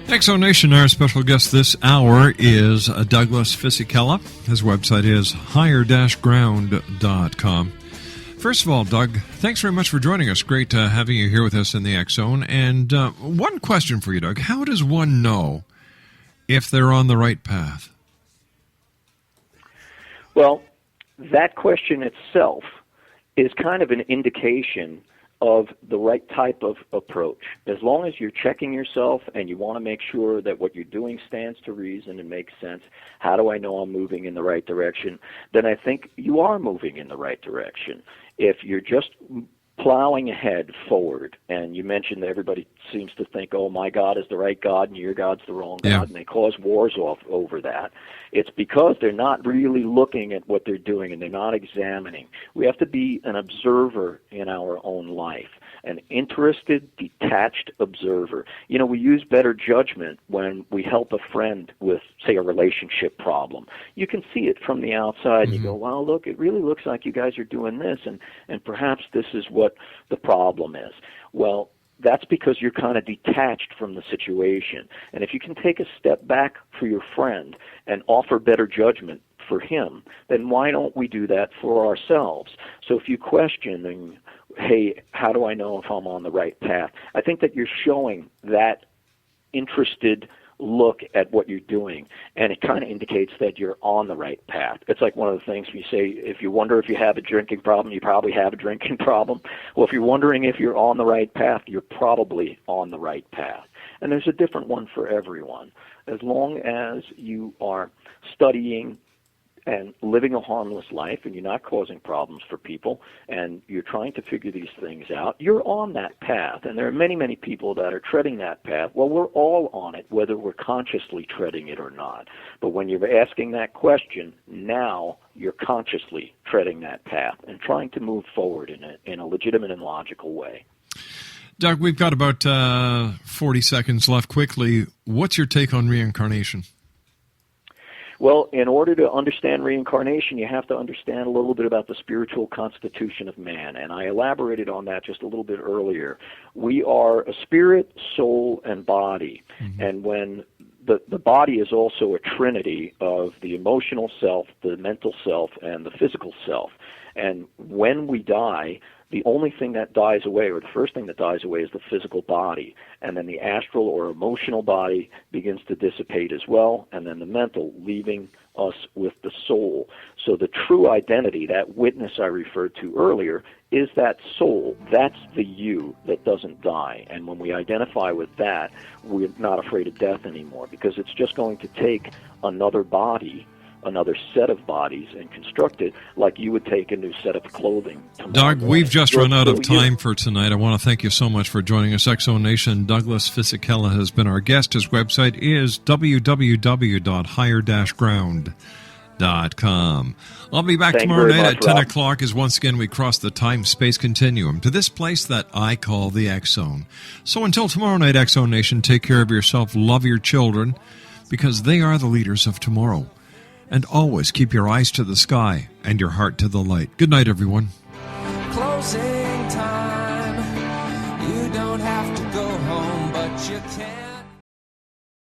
Exonation, our special guest this hour is Douglas Fisichella. His website is higher-ground.com. First of all, Doug, thanks very much for joining us. Great having you here with us in the X Zone. And one question for you, Doug. How does one know if they're on the right path? Well, that question itself is kind of an indication of the right type of approach. As long as you're checking yourself and you want to make sure that what you're doing stands to reason and makes sense, how do I know I'm moving in the right direction, then I think you are moving in the right direction. If you're just plowing ahead forward, and you mentioned that everybody seems to think, oh, my God is the right God and your God's the wrong God, and they cause wars over that. It's because they're not really looking at what they're doing and they're not examining. We have to be an observer in our own life, an interested, detached observer. You know, we use better judgment when we help a friend with, say, a relationship problem. You can see it from the outside, and you go, well, look, it really looks like you guys are doing this, and perhaps this is what the problem is. Well, that's because you're kind of detached from the situation. And if you can take a step back for your friend and offer better judgment for him, then why don't we do that for ourselves? So if you question, and, hey, how do I know if I'm on the right path? I think that you're showing that interested look at what you're doing, and it kind of indicates that you're on the right path. It's like one of the things we say, if you wonder if you have a drinking problem, you probably have a drinking problem. Well, if you're wondering if you're on the right path, you're probably on the right path. And there's a different one for everyone. As long as you are studying and living a harmless life, and you're not causing problems for people, and you're trying to figure these things out, you're on that path. And there are many, many people that are treading that path. Well, we're all on it, whether we're consciously treading it or not. But when you're asking that question, now you're consciously treading that path and trying to move forward in a legitimate and logical way. Doug, we've got about 40 seconds left. Quickly, what's your take on reincarnation? Well, in order to understand reincarnation, you have to understand a little bit about the spiritual constitution of man, and I elaborated on that just a little bit earlier. We are a spirit, soul, and body, and when the body is also a trinity of the emotional self, the mental self, and the physical self. And when we die, the only thing that dies away, or the first thing that dies away, is the physical body. And then the astral or emotional body begins to dissipate as well, and then the mental, leaving us with the soul. So the true identity, that witness I referred to earlier, is that soul. That's the you that doesn't die. And when we identify with that, we're not afraid of death anymore, because it's just going to take another body, another set of bodies, and construct it like you would take a new set of clothing. Doug, we've just run out of time for tonight. I want to thank you so much for joining us. X-Zone Nation, Douglas Fisichella has been our guest. His website is www.higher-ground.com. I'll be back tomorrow night at 10 o'clock as once again we cross the time-space continuum to this place that I call the X-Zone. So until tomorrow night, X-Zone Nation, take care of yourself, love your children, because they are the leaders of tomorrow. And always keep your eyes to the sky and your heart to the light. Good night, everyone. Closing.